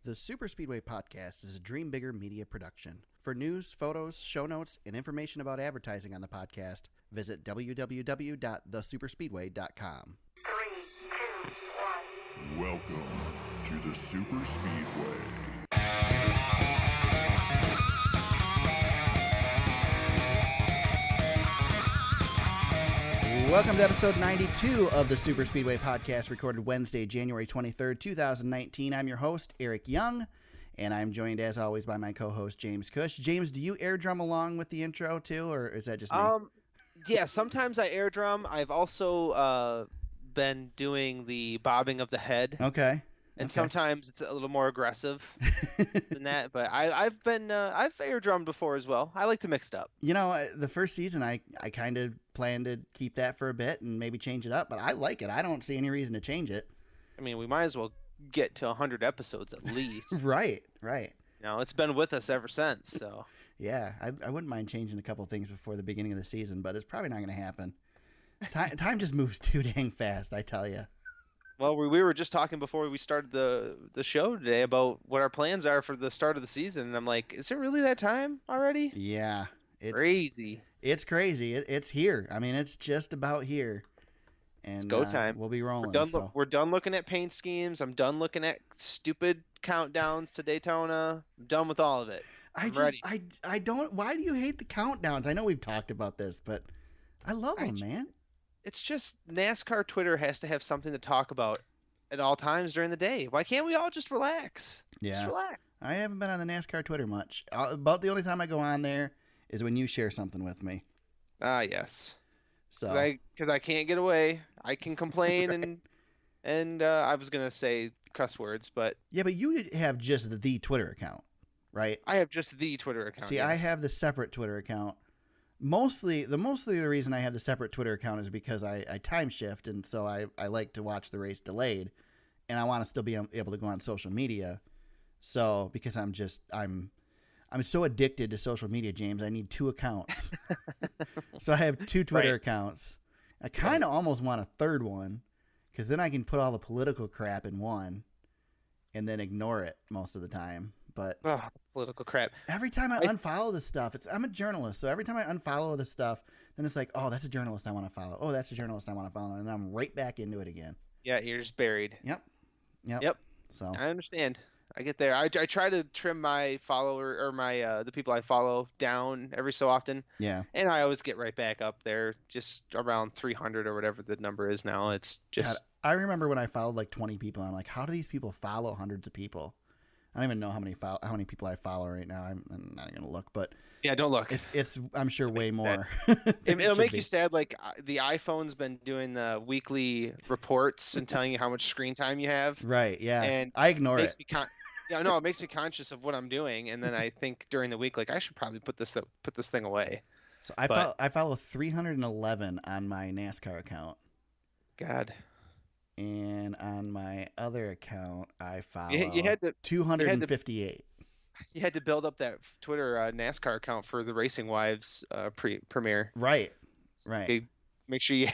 The Super Speedway Podcast is a Dream Bigger media production. For news, photos, show notes, and information about advertising on the podcast, visit www.thesuperspeedway.com. 3, 2, 1. Welcome to the Super Speedway. Welcome to episode 92 of the Super Speedway Podcast, recorded Wednesday, January 23rd, 2019. I'm your host, Eric Young, and I'm joined, as always, by my co-host, James Cush. James, do you air drum along with the intro, too, or is that just me? Yeah, sometimes I air drum. I've also been doing the bobbing of the head. Okay. And sometimes it's a little more aggressive than that, but I've air drummed before as well. I like to mix it up. You know, the first season I kind of planned to keep that for a bit and maybe change it up, but I like it. I don't see any reason to change it. I mean, we might as well get to 100 episodes at least. Right. You know, it's been with us ever since, so. Yeah, I wouldn't mind changing a couple of things before the beginning of the season, but it's probably not going to happen. Time just moves too dang fast, I tell you. Well, we were just talking before we started the show today about what our plans are for the start of the season, and I'm like, is it really that time already? Yeah. It's crazy. It's crazy. It's here. I mean, it's just about here. And it's go time. We'll be rolling. We're done looking at paint schemes. I'm done looking at stupid countdowns to Daytona. I'm done with all of it. I'm ready. I don't. Why do you hate the countdowns? I know we've talked about this, but I love them, man. It's just NASCAR Twitter has to have something to talk about at all times during the day. Why can't we all just relax? Yeah. Just relax. I haven't been on the NASCAR Twitter much. About the only time I go on there is when you share something with me. Ah, yes. So because I can't get away. I can complain right. and I was gonna say cuss words, but yeah, but you have just the Twitter account, right? I have just the Twitter account. See, yes. I have the separate Twitter account. Mostly the reason I have the separate Twitter account is because I time shift, and so I like to watch the race delayed, and I want to still be able to go on social media. So because I'm so addicted to social media, James, I need 2 accounts. So I have 2 Twitter accounts. I kind of almost want a third one, because then I can put all the political crap in one, and then ignore it most of the time. But political crap. Every time I unfollow the stuff, I'm a journalist, so every time I unfollow the stuff, then it's like, oh, that's a journalist I want to follow. Oh, that's a journalist I want to follow, and I'm right back into it again. Yeah, you're just buried. Yep. So I understand. I get there. I try to trim my follower or my the people I follow down every so often. Yeah. And I always get right back up there, just around 300 or whatever the number is now. It's just. God, I remember when I followed like 20 people. I'm like, how do these people follow hundreds of people? I don't even know how many people I follow right now. I'm not even gonna look, but yeah, don't look. It's I'm sure way more. It'll make you sad. Like the iPhone's been doing the weekly reports and telling you how much screen time you have. Right. Yeah. And I ignore it. Yeah, no, it makes me conscious of what I'm doing, and then I think during the week, like I should probably put this thing away. So I follow 311 on my NASCAR account. God. And on my other account, I follow 258. You had to build up that Twitter NASCAR account for the Racing Wives premiere. Right. Make sure you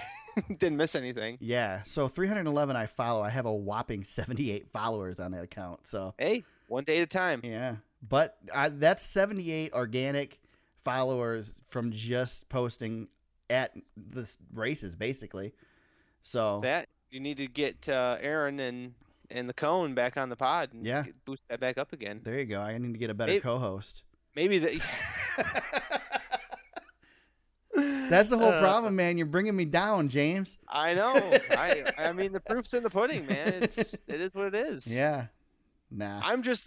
didn't miss anything. Yeah. So 311 I follow. I have a whopping 78 followers on that account. So hey, one day at a time. Yeah. But that's 78 organic followers from just posting at the races, basically. So that. You need to get Aaron and the Cone back on the pod and boost that back up again. There you go. I need to get a better co-host. Maybe That's the whole problem, man. You're bringing me down, James. I know. I mean, the proof's in the pudding, man. It is what it is. Yeah. Nah. I'm just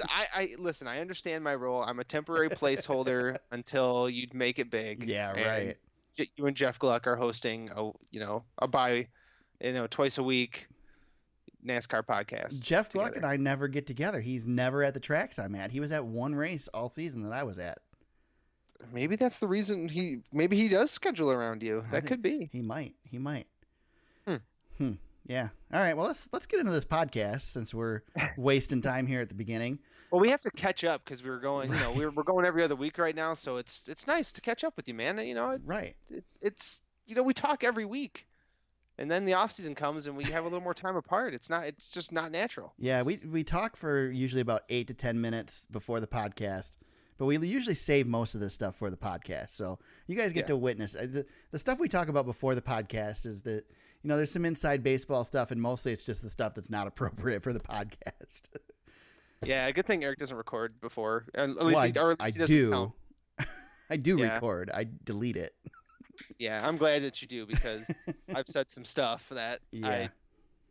listen. I understand my role. I'm a temporary placeholder until you make it big. Yeah. Right. You and Jeff Gluck are hosting twice a week NASCAR podcast. Jeff Gluck and I never get together. He's never at the tracks I'm at. He was at one race all season that I was at. Maybe that's the reason he does schedule around you. That could be. He might. Yeah. All right. Well, let's get into this podcast since we're wasting time here at the beginning. Well, we have to catch up because we're going. You know, we're going every other week right now, so it's nice to catch up with you, man. You know, right. It's we talk every week. and then the off season comes and we have a little more time apart. It's just not natural. Yeah, we talk for usually about 8 to 10 minutes before the podcast, but we usually save most of this stuff for the podcast. So you guys get to Yes. witness the stuff we talk about before the podcast is that, there's some inside baseball stuff, and mostly it's just the stuff that's not appropriate for the podcast. Yeah, good thing Eric doesn't record before, at least Well, he, or at I least he doesn't do. tell. I do Yeah. record. I delete it. Yeah, I'm glad that you do because I've said some stuff that Yeah.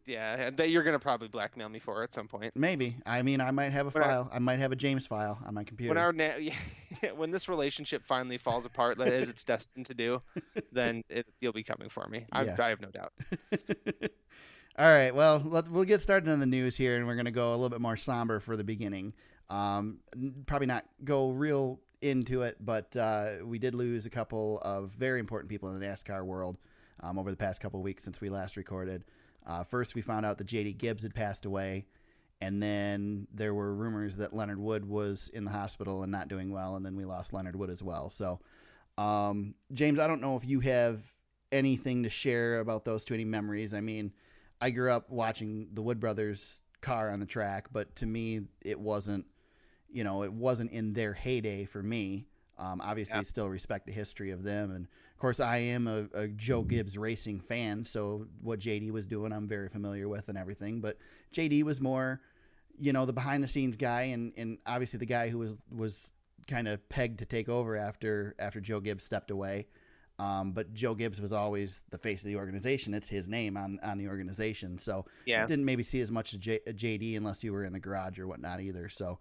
that you're gonna probably blackmail me for at some point. Maybe. I mean, I might have a When I- file. I might have a James file on my computer. When this relationship finally falls apart, as it's destined to do, then you'll be coming for me. Yeah. I have no doubt. All right. Well, we'll get started on the news here, and we're going to go a little bit more somber for the beginning. Probably not go real into it, but we did lose a couple of very important people in the NASCAR world over the past couple of weeks since we last recorded. First, we found out that J.D. Gibbs had passed away, and then there were rumors that Leonard Wood was in the hospital and not doing well, and then we lost Leonard Wood as well. So, James, I don't know if you have anything to share about those two, any memories. I mean, I grew up watching the Wood brothers' car on the track, but to me, it wasn't in their heyday for me. Obviously, still respect the history of them. And, of course, I am a Joe Gibbs racing fan, so what JD was doing, I'm very familiar with and everything. But JD was more, the behind-the-scenes guy, and obviously the guy who was kind of pegged to take over after Joe Gibbs stepped away. But Joe Gibbs was always the face of the organization. It's his name on the organization. So didn't maybe see as much as JD unless you were in the garage or whatnot either. So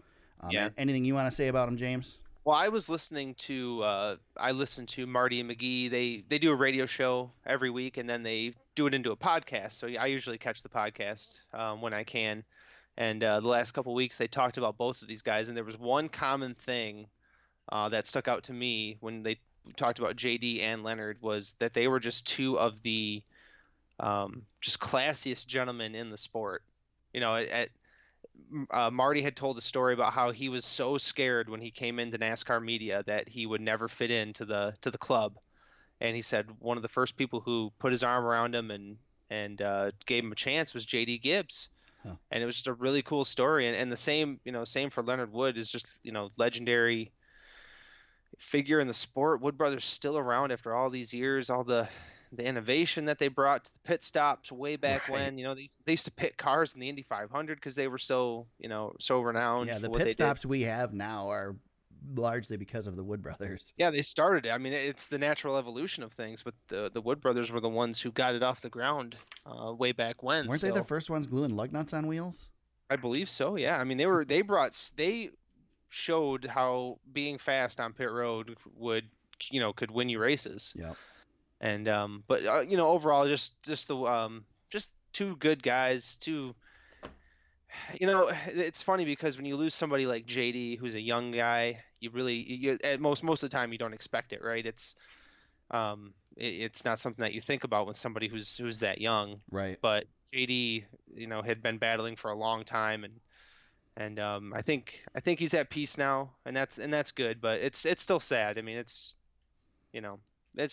anything you want to say about him, James? Well, I was listening to I listened to Marty and McGee. They do a radio show every week, and then they do it into a podcast. So I usually catch the podcast when I can. And the last couple of weeks, they talked about both of these guys, and there was one common thing that stuck out to me when they talked about JD and Leonard, was that they were just two of the just classiest gentlemen in the sport. Marty had told a story about how he was so scared when he came into NASCAR media that he would never fit into the club, and he said one of the first people who put his arm around him and gave him a chance was JD Gibbs. And it was just a really cool story, and the same for Leonard Wood, is just legendary figure in the sport. Wood brothers still around after all these years, all the innovation that they brought to the pit stops way back when. They used to pit cars in the Indy 500 because they were so renowned. Yeah, the for what pit they stops did. we have now are largely because of the Wood brothers. Yeah, they started it. I mean, it's the natural evolution of things, but the Wood brothers were the ones who got it off the ground way back when. Weren't they the first ones gluing lug nuts on wheels? I believe so. Yeah, I mean, they showed how being fast on pit road could win you races. Yeah. And but overall, just two good guys. It's funny because when you lose somebody like JD, who's a young guy, at most of the time you don't expect it, right? It's not something that you think about when somebody who's that young. Right. But JD, had been battling for a long time, and I think he's at peace now, and that's good. But it's still sad. I mean, it's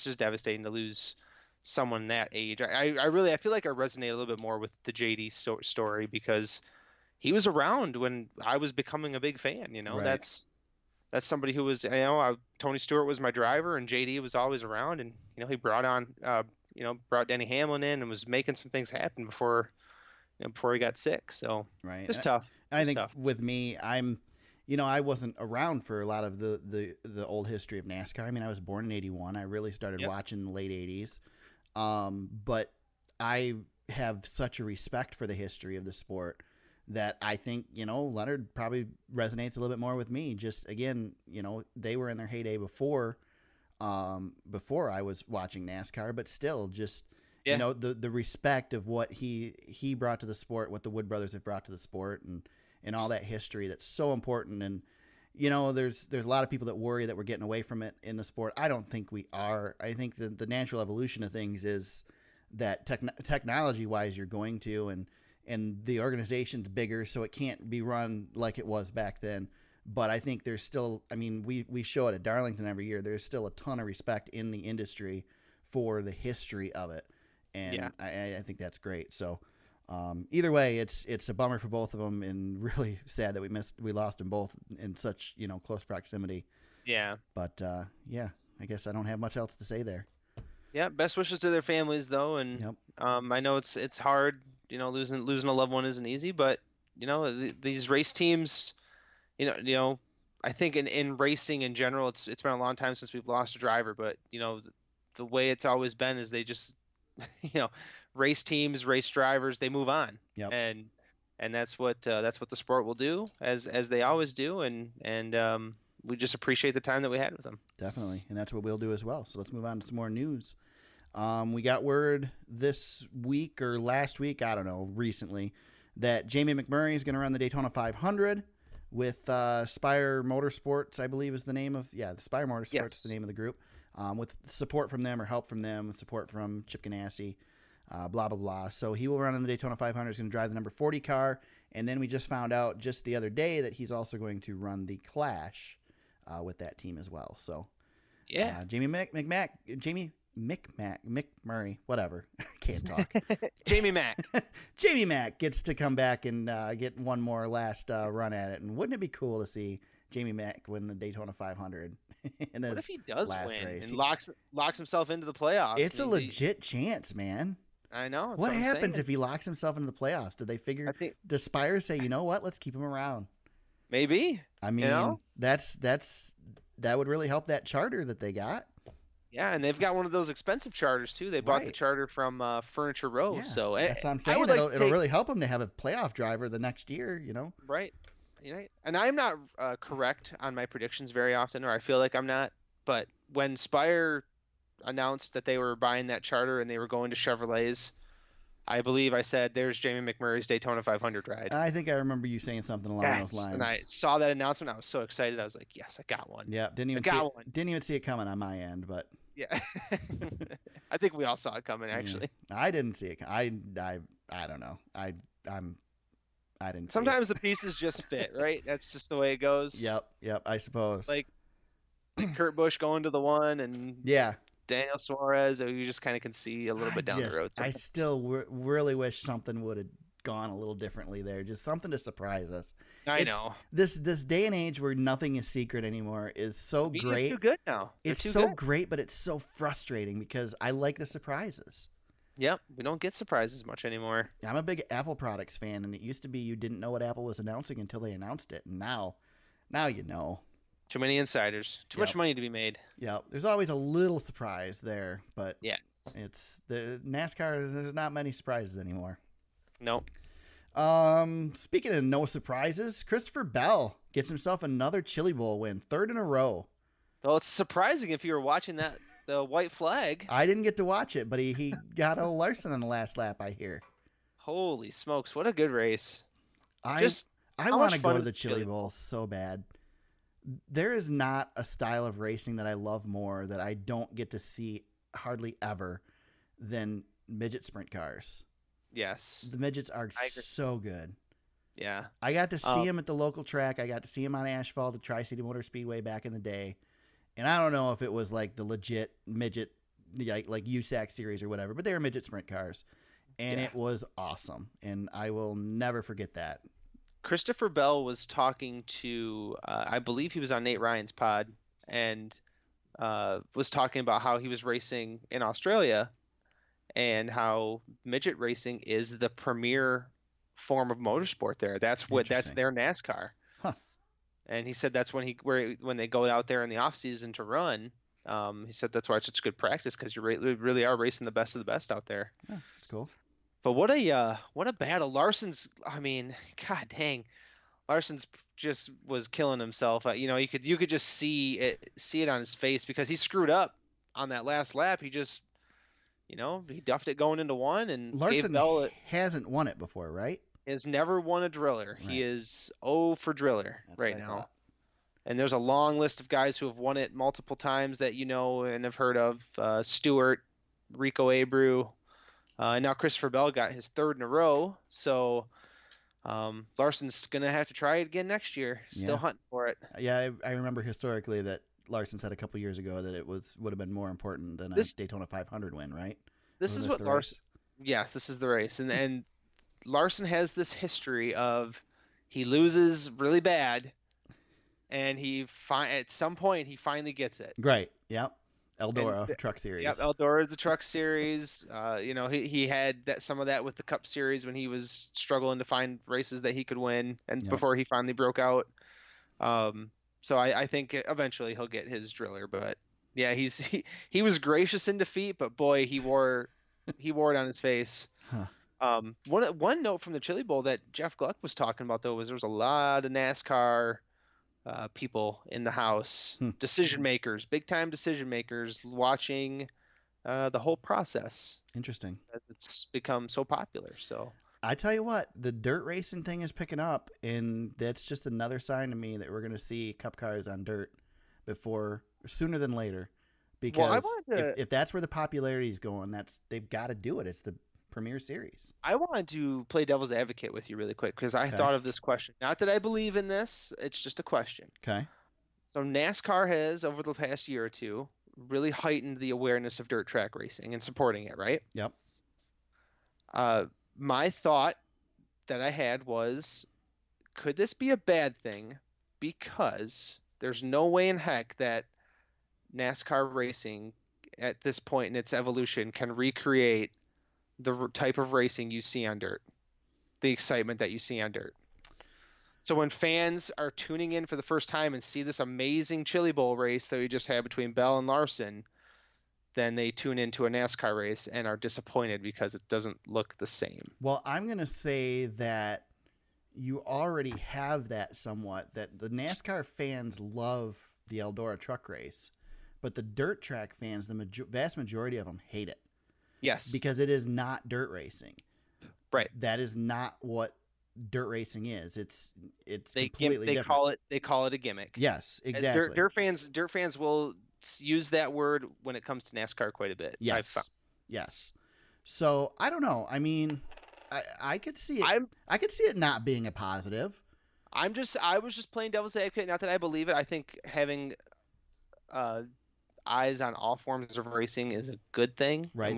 just devastating to lose someone that age. I feel like I resonate a little bit more with the JD story because he was around when I was becoming a big fan. Right. That's somebody who was, Tony Stewart was my driver, and JD was always around, and he brought Denny Hamlin in and was making some things happen before he got sick. So right. It's tough. I think with me, I wasn't around for a lot of the old history of NASCAR. I mean, I was born in 81. I really started watching in the late 80s. But I have such a respect for the history of the sport that I think, Leonard probably resonates a little bit more with me. Just, again, they were in their heyday before I was watching NASCAR, but still just, the respect of what he brought to the sport, what the Wood brothers have brought to the sport, and all that history that's so important. And, there's a lot of people that worry that we're getting away from it in the sport. I don't think we are. I think the natural evolution of things is that technology-wise you're going to, and the organization's bigger, so it can't be run like it was back then. But I think there's still, we show it at Darlington every year. There's still a ton of respect in the industry for the history of it. and Yeah. I think that's great. So either way, it's a bummer for both of them, and really sad that we lost them both in such close proximity. Yeah. But yeah, I guess I don't have much else to say there. Yeah. Best wishes to their families, though, and Yep. I know it's hard. Losing a loved one isn't easy, but these race teams, I think in racing in general, it's been a long time since we've lost a driver, but the way it's always been is they just race teams, race drivers, they move on. Yep. And that's what the sport will do, as they always do, and we just appreciate the time that we had with them. Definitely, and that's what we'll do as well. So let's move on to some more news. We got word this week or last week, I don't know, recently, that Jamie McMurray is going to run the Daytona 500 with Spire Motorsports, I believe is the name of, the Spire Motorsports Yes. is the name of the group, with support from them or help from them, support from Chip Ganassi, blah, blah, blah. So he will run in the Daytona 500, he's going to drive the number 40 car, and then we just found out just the other day that he's also going to run the Clash with that team as well. So Yeah. Jamie McMurray, whatever. Can't talk. Jamie Mack. Jamie Mack gets to come back and get one more last run at it. And wouldn't it be cool to see Jamie Mack win the Daytona 500? In What if he does last win race? and locks himself into the playoffs? It's I a mean, legit chance, man. I know. That's What I'm happens saying. if he locks himself into the playoffs? Do they figure? I think Does Spire say, you know what? Let's keep him around. maybe. I mean, know? that would really help that charter that they got. Yeah, and they've got one of those expensive charters too. They bought the Right. charter from Furniture Row. Yeah, So that's what I'm I saying. would like to It'll take- really help him to have a playoff driver the next year. Right. And I'm not correct on my predictions very often, or I feel like I'm not. But when Spire announced that they were buying that charter and they were going to Chevrolets, I believe I said, "There's Jamie McMurray's Daytona 500 ride." I think I remember you saying something along those lines. And I saw that announcement. I was so excited. I was like, "Yes, I got one." Yeah, didn't even got one. didn't even see it coming on my end, but Yeah. I think we all saw it coming, actually. I didn't see it. I don't know. I didn't. Sometimes the pieces just fit, right? That's just the way it goes. See it. Yep. I suppose. Like Kurt Busch going to the one, and yeah. Daniel Suarez, you just kind of can see a little bit down the road. I sometimes. still really wish something would have gone a little differently there. Just something to surprise us. I know. This day and age where nothing is secret anymore is so Media's great. too good now. They're It's too so good. great, but it's so frustrating because I like the surprises. Yep, we don't get surprises much anymore. I'm a big Apple products fan, and it used to be you didn't know what Apple was announcing until they announced it, and now you know. Too many insiders. Too much Yep. money to be made. Yeah, there's always a little surprise there, but Yes. it's the NASCAR. There's not many surprises anymore. Nope. Speaking of no surprises, Christopher Bell gets himself another Chili Bowl win, third in a row. Well, it's surprising if you were watching the white flag. I didn't get to watch it, but he got a Larson on the last lap, I hear. Holy smokes, what a good race. I how want much to go fun to is the the Chili Chili Bowl so bad. There is not a style of racing that I love more that I don't get to see hardly ever than midget sprint cars. Yes. The midgets are I agree. so good. Yeah. I got to see him at the local track. I got to see him on asphalt at Tri-City Motor Speedway back in the day. And I don't know if it was like the legit midget, like USAC series or whatever, but they were midget sprint cars. And Yeah. it was awesome. And I will never forget that. Christopher Bell was talking to, I believe he was on Nate Ryan's pod, and was talking about how he was racing in Australia and how midget racing is the premier form of motorsport there. That's Interesting. their NASCAR. Huh. And he said that's when they go out there in the off season to run. He said that's why it's such good practice, because you really are racing the best of the best out there. Yeah, that's cool. But what a battle. Larson's, I mean, god dang. Larson's just was killing himself. You could just see it on his face, because he screwed up on that last lap. He just, he duffed it going into one, and gave Larson Bell hasn't won it before, right? has never won a driller. Right. He is 0 for driller That's right what I now. thought. And there's a long list of guys who have won it multiple times that you know and have heard of. Stewart, Rico Abreu, and now Christopher Bell got his third in a row. So Larson's going to have to try it again next year. Still Yeah. hunting for it. Yeah, I remember historically that Larson said a couple years ago that it would have been more important than a This- Daytona 500 win, right? This Oh, is that's what the Larson. race? Yes, this is the race, and Larson has this history of he loses really bad, and at some point he finally gets it. Right. Yep. And Eldora Truck yep, Series. Eldora is the Truck Series. He had some of that with the Cup Series when he was struggling to find races that he could win, and Yep. before he finally broke out. So I think eventually he'll get his driller, but yeah, he was gracious in defeat, but boy, he wore it on his face. Huh. One note from the Chili Bowl that Jeff Gluck was talking about though was there was a lot of NASCAR people in the house, decision makers, big time decision makers, watching the whole process. Interesting. It's become so popular. So I tell you what, the dirt racing thing is picking up, and that's just another sign to me that we're going to see Cup cars on dirt sooner than later. Because if that's where the popularity is going, they've got to do it. It's the premier series. I wanted to play devil's advocate with you really quick because I thought of this question. Not that I believe in this, it's just a question. Okay. So NASCAR has, over the past year or two, really heightened the awareness of dirt track racing and supporting it, right? Yep. My thought that I had was, could this be a bad thing? Because there's no way in heck that NASCAR racing at this point in its evolution can recreate the type of racing you see on dirt, the excitement that you see on dirt. So when fans are tuning in for the first time and see this amazing Chili Bowl race that we just had between Bell and Larson, then they tune into a NASCAR race and are disappointed because it doesn't look the same. Well, I'm going to say that you already have that somewhat, that the NASCAR fans love the Eldora truck race, but the dirt track fans, the vast majority of them hate it. Yes. Because it is not dirt racing. Right. That is not what dirt racing is. It's completely different. They call it a gimmick. Yes, exactly. Dirt fans will use that word when it comes to NASCAR quite a bit. Yes. Yes. So I don't know. I mean, I could see it. I could see it not being a positive. I was just playing devil's advocate. Not that I believe it. I think having eyes on all forms of racing is a good thing. Right.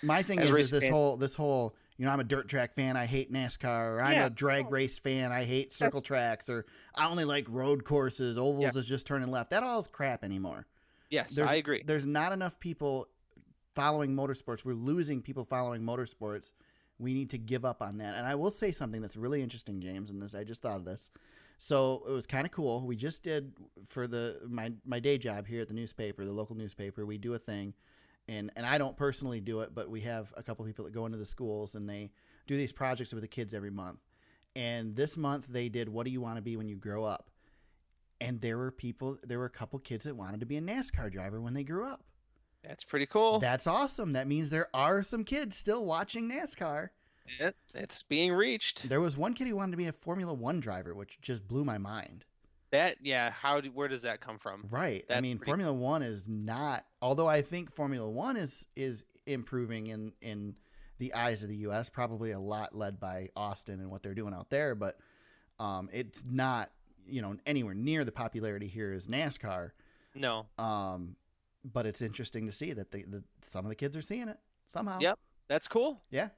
My thing is this whole. You know, I'm a dirt track fan. I hate NASCAR. Or I'm a drag race fan. I hate circle tracks. Or I only like road courses. Ovals is just turning left. That all is crap anymore. Yes, I agree. There's not enough people following motorsports. We're losing people following motorsports. We need to give up on that. And I will say something that's really interesting, James, and I just thought of this. So it was kind of cool. We just did for my day job here at the newspaper, the local newspaper. We do a thing. And I don't personally do it, but we have a couple of people that go into the schools and they do these projects with the kids every month. And this month they did, what do you want to be when you grow up? And there were a couple kids that wanted to be a NASCAR driver when they grew up. That's pretty cool. That's awesome. That means there are some kids still watching NASCAR. It's being reached. There was one kid who wanted to be a Formula One driver, which just blew my mind. Where does that come from? Right. I mean, Formula One is not, although I think Formula One is improving in the eyes of the U.S., probably a lot led by Austin and what they're doing out there, but it's not, anywhere near the popularity here as NASCAR. No. But it's interesting to see that some of the kids are seeing it somehow. Yep. That's cool. Yeah.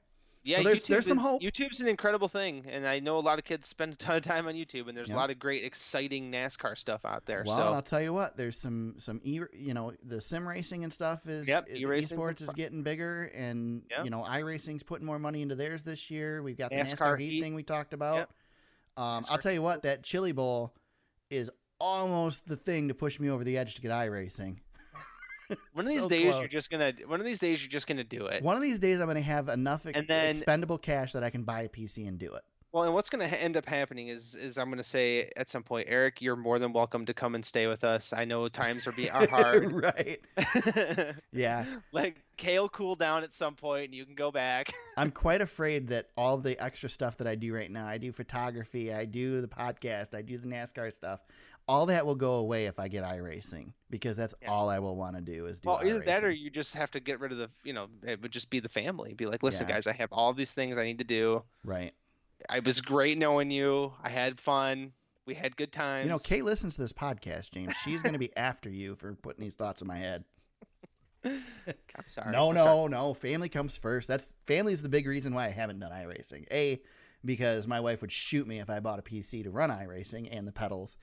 Yeah, so there's some hope. YouTube's an incredible thing, and I know a lot of kids spend a ton of time on YouTube, and there's a lot of great, exciting NASCAR stuff out there. Well, I'll tell you what, there's some the sim racing and stuff is esports is getting bigger, and iRacing's putting more money into theirs this year. We've got the NASCAR Heat thing we talked about. Yep. I'll tell you what, that Chili Bowl is almost the thing to push me over the edge to get iRacing. One of these days you're just gonna do it. One of these days I'm gonna have enough expendable cash that I can buy a PC and do it. Well, and what's going to end up happening is I'm going to say at some point, Eric, you're more than welcome to come and stay with us. I know times are hard. Right. Yeah. Like Kale cool down at some point and you can go back. I'm quite afraid that all the extra stuff that I do right now, I do photography, I do the podcast, I do the NASCAR stuff. All that will go away if I get iRacing because that's all I will want to do is do iRacing. Either that or you just have to get rid of it would just be the family. Be like, listen, guys, I have all these things I need to do. Right. It was great knowing you. I had fun. We had good times. Kate listens to this podcast, James. She's going to be after you for putting these thoughts in my head. I'm sorry. No, I'm sorry. no. Family comes first. Family is the big reason why I haven't done iRacing. A, because my wife would shoot me if I bought a PC to run iRacing and the pedals.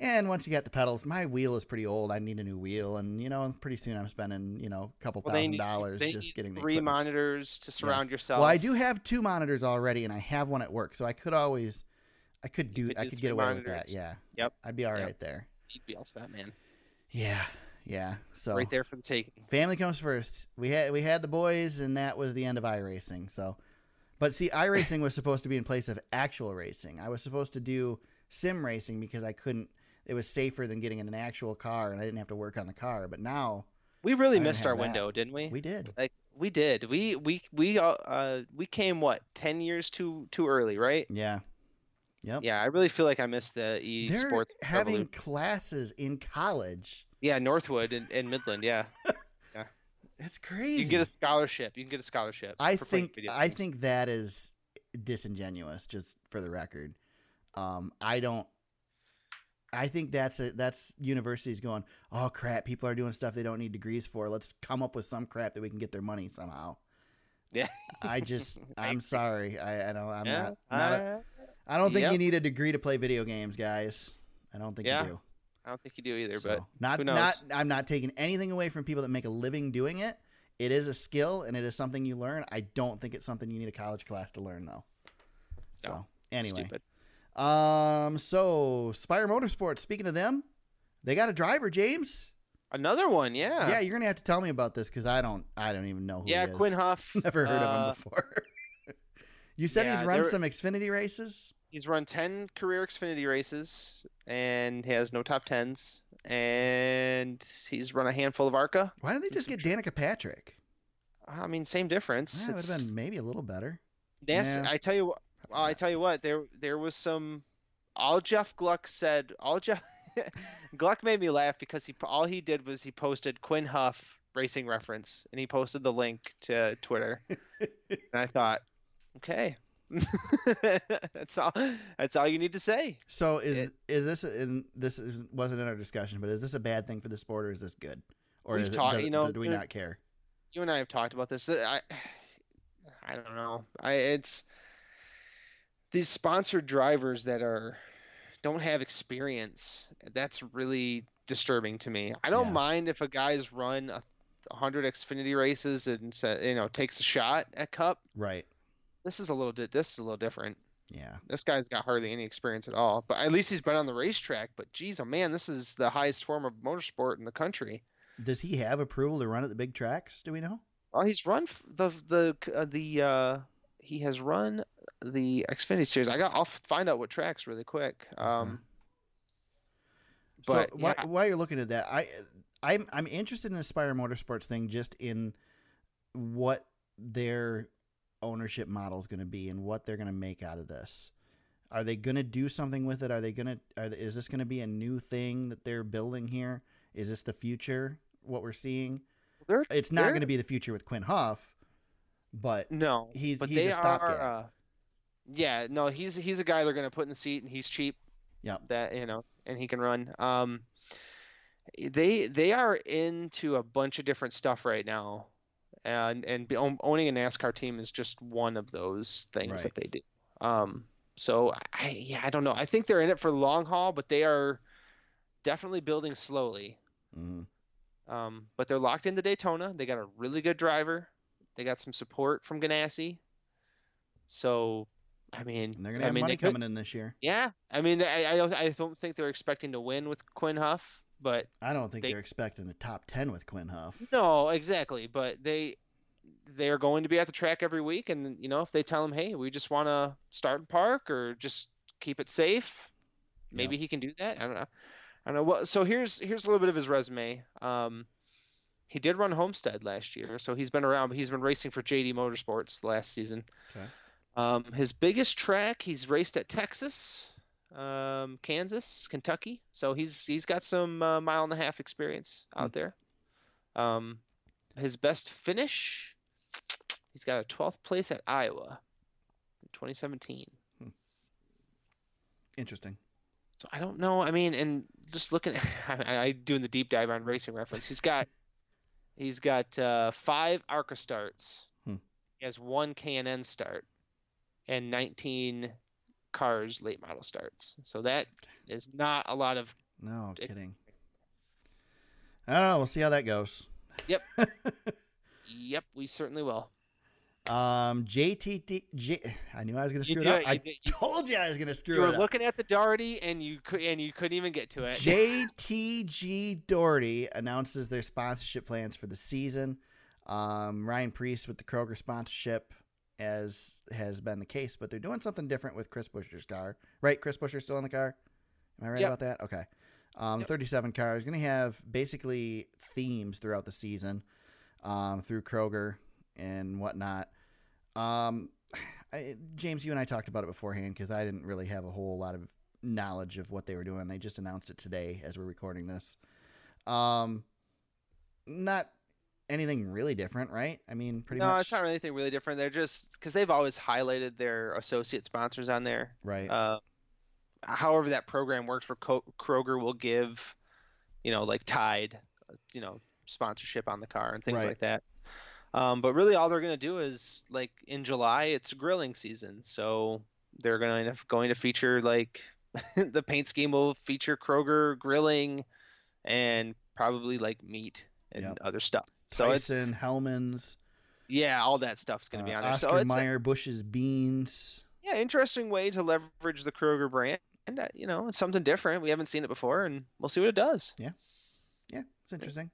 And once you got the pedals, my wheel is pretty old. I need a new wheel, and pretty soon I'm spending a couple Well, they $1,000 they just need getting the 3 equipment. monitors to surround Yes. yourself. Well, I do have 2 monitors already, and I have one at work, so I could could do get 3 away with that. monitors. Yeah. Yep. I'd be all Yep. right there. You'd be all set, man. Yeah. So Right there for the taking. family comes first. We had the boys, and that was the end of iRacing. So, but see, iRacing was supposed to be in place of actual racing. I was supposed to do sim racing because I couldn't. It was safer than getting in an actual car, and I didn't have to work on the car. But now We really I don't missed have our that. window, didn't we? We did. Like we did. We came what 10 years too early, right? Yeah. Yep. Yeah, I really feel like I missed the They're esports having revolution. classes in college. Yeah, Northwood and Midland. Yeah, That's you crazy. can get a scholarship. You can get a scholarship. I for playing think video I games. think that is disingenuous. Just for the record, I don't. I think that's universities going, oh crap, people are doing stuff they don't need degrees for. Let's come up with some crap that we can get their money somehow. Yeah. I'm sorry. I don't. I'm Yeah, not. I don't think Yep. you need a degree to play video games, guys. I don't think Yeah, you do. I don't think you do either, So, but who knows? I'm not taking anything away from people that make a living doing it. It is a skill and it is something you learn. I don't think it's something you need a college class to learn though. So No, anyway, stupid. so Spire Motorsports. Speaking of them, they got a driver, James. Another one, yeah. Yeah, you're gonna have to tell me about this because I don't even know who Yeah, he is. Quinn Huff. Never heard of him before. You said yeah, he's run there- some Xfinity races. He's run 10 career Xfinity races and he has no top 10s. And he's run a handful of ARCA. Why didn't they just get Danica Patrick? I mean, same difference. Yeah, it would have been maybe a little better. That's, Yeah. I tell you what, there was some. All Jeff Gluck said, Gluck made me laugh because all he did was he posted Quinn Huff racing reference and he posted the link to Twitter. And I thought, okay. That's all you need to say. So is this wasn't in our discussion, but is this a bad thing for the sport or is this good? Or We've is talked- do we not care? You and I have talked about this. I don't know. It's these sponsored drivers that don't have experience. That's really disturbing to me. I don't Yeah. mind if a guy's run 100 Xfinity races and takes a shot at Cup. Right. This is a little different. Yeah. This guy's got hardly any experience at all. But at least he's been on the racetrack. But geez, oh man, this is the highest form of motorsport in the country. Does he have approval to run at the big tracks? Do we know? Well, he's run he has run the Xfinity series. I'll find out what tracks really quick. So But yeah, while you're looking at that, I'm interested in the Spire Motorsports thing just in what their ownership model is going to be and what they're going to make out of this. Are they going to do something with it? Is this going to be a new thing that they're building here? Is this the future? What we're seeing? It's not going to be the future with Quinn Huff, but no. he's they a stopgap. Yeah, no, he's a guy they're going to put in the seat, and he's cheap. Yep. That and he can run. They are into a bunch of different stuff right now, and owning a NASCAR team is just one of those things that they do. So I don't know. I think they're in it for the long haul, but they are definitely building slowly. Mhm. But they're locked into Daytona. They got a really good driver. They got some support from Ganassi. So, I mean, And they're going to have money coming in this year. Yeah, I mean, I don't think they're expecting to win with Quinn Huff, but I don't think they're expecting the top 10 with Quinn Huff. no, exactly. But they are going to be at the track every week, and if they tell him, hey, we just want to start and park or just keep it safe, maybe he can do that. I don't know. Well, so here's a little bit of his resume. He did run Homestead last year, so he's been around, but he's been racing for JD Motorsports last season. Okay. His biggest track, he's raced at Texas, Kansas, Kentucky. So he's got some mile and a half experience out there. His best finish, he's got a 12th place at Iowa in 2017. Interesting. So I don't know. I mean, and just looking at I doing the deep dive on Racing Reference, he's got He's got 5 ARCA starts. Hmm. He has 1 K&N start and 19 cars late model starts. So that is not a lot of. No kidding. I don't know. We'll see how that goes. Yep. Yep, we certainly will. JTT. I knew I was going to screw it up. I told you I was going to screw it up. You were looking at the Doherty and you couldn't even get to it. JTG Doherty announces their sponsorship plans for the season. Ryan Preece with the Kroger sponsorship, as has been the case, but they're doing something different with Chris Buescher's car. Right? Chris Buescher's still in the car? Am I right about that? Okay. 37 car is going to have basically themes throughout the season through Kroger and whatnot. James, you and I talked about it beforehand because I didn't really have a whole lot of knowledge of what they were doing. They just announced it today as we're recording this. Not anything really different, right? I mean, pretty much. No, it's not really anything really different. They're just because they've always highlighted their associate sponsors on there. Right. However that program works for Kroger will give, like Tide, sponsorship on the car and things like that. But really all they're going to do is, like, in July, it's grilling season. So they're going to feature, like, the paint scheme will feature Kroger grilling and probably, like, meat and other stuff. Tyson, Hellman's. Yeah, all that stuff's going to be on there. Oscar Mayer, Bush's Beans. Yeah, interesting way to leverage the Kroger brand. And, it's something different. We haven't seen it before, and we'll see what it does. Yeah. Yeah, it's interesting.